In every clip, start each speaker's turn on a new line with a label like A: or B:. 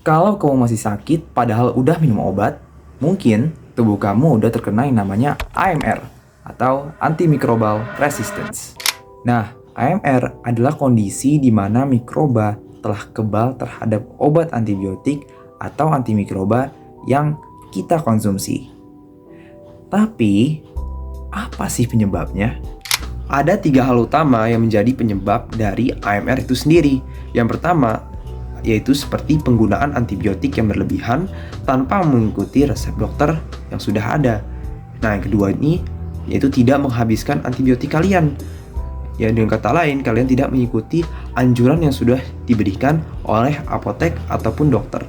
A: Kalau kamu masih sakit padahal udah minum obat, mungkin tubuh kamu udah terkena yang namanya AMR atau antimicrobial resistance. Nah, AMR adalah kondisi di mana mikroba telah kebal terhadap obat antibiotik atau antimikroba yang kita konsumsi. Tapi, apa sih penyebabnya? Ada 3 hal utama yang menjadi penyebab dari AMR itu sendiri. Yang pertama, yaitu seperti penggunaan antibiotik yang berlebihan tanpa mengikuti resep dokter yang sudah ada. Nah, yang kedua ini, yaitu tidak menghabiskan antibiotik kalian. Ya, dengan kata lain, kalian tidak mengikuti anjuran yang sudah diberikan oleh apotek ataupun dokter.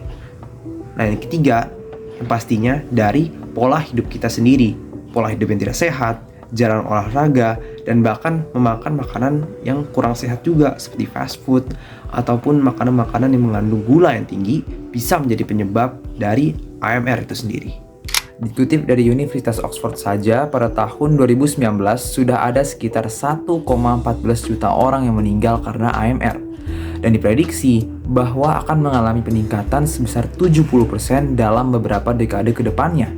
A: Nah, yang ketiga, yang pastinya dari pola hidup kita sendiri. Pola hidup yang tidak sehat, jarang olahraga, dan bahkan memakan makanan yang kurang sehat juga seperti fast food ataupun makanan-makanan yang mengandung gula yang tinggi bisa menjadi penyebab dari AMR itu sendiri. Dikutip dari Universitas Oxford saja, pada tahun 2019 sudah ada sekitar 1,14 juta orang yang meninggal karena AMR. Dan diprediksi bahwa akan mengalami peningkatan sebesar 70% dalam beberapa dekade ke depannya.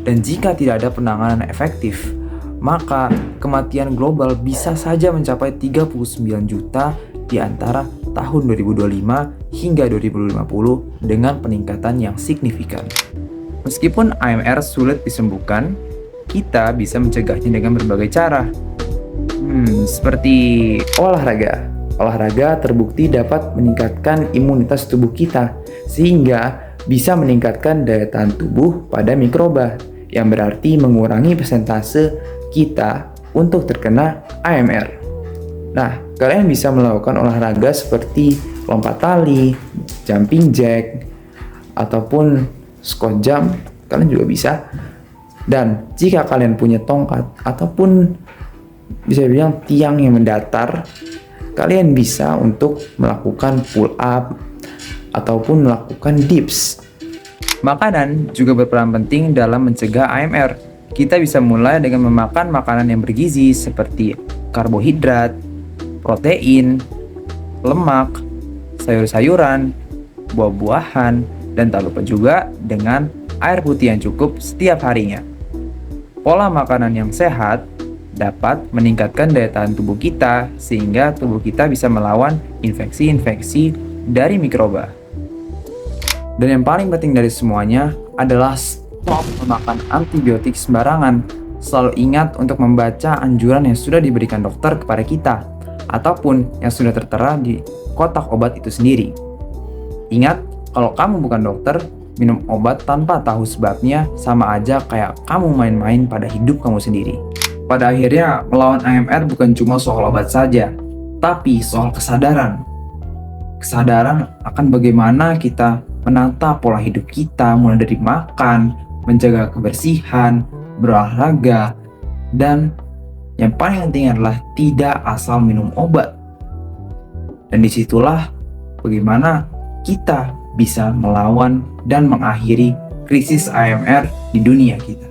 A: Dan jika tidak ada penanganan efektif, maka kematian global bisa saja mencapai 39 juta di antara tahun 2025 hingga 2050 dengan peningkatan yang signifikan. Meskipun AMR sulit disembuhkan, kita bisa mencegahnya dengan berbagai cara. Seperti olahraga. Olahraga terbukti dapat meningkatkan imunitas tubuh kita, sehingga bisa meningkatkan daya tahan tubuh pada mikroba, yang berarti mengurangi persentase kita untuk terkena AMR. Nah, kalian bisa melakukan olahraga seperti lompat tali, jumping jack, ataupun squat jump, kalian juga bisa. Dan jika kalian punya tongkat ataupun bisa bilang tiang yang mendatar, kalian bisa untuk melakukan pull up ataupun melakukan dips. Makanan juga berperan penting dalam mencegah AMR. Kita bisa mulai dengan memakan makanan yang bergizi seperti karbohidrat, protein, lemak, sayur-sayuran, buah-buahan, dan tak lupa juga dengan air putih yang cukup setiap harinya. Pola makanan yang sehat dapat meningkatkan daya tahan tubuh kita sehingga tubuh kita bisa melawan infeksi-infeksi dari mikroba. Dan yang paling penting dari semuanya adalah stop memakan antibiotik sembarangan. Selalu ingat untuk membaca anjuran yang sudah diberikan dokter kepada kita ataupun yang sudah tertera di kotak obat itu sendiri. Ingat, kalau kamu bukan dokter, minum obat tanpa tahu sebabnya sama aja kayak kamu main-main pada hidup kamu sendiri. Pada akhirnya, melawan AMR bukan cuma soal obat saja, tapi soal kesadaran. Kesadaran akan bagaimana kita menata pola hidup kita, mulai dari makan, menjaga kebersihan, berolahraga, dan yang paling penting adalah tidak asal minum obat. Dan disitulah bagaimana kita bisa melawan dan mengakhiri krisis AMR di dunia kita.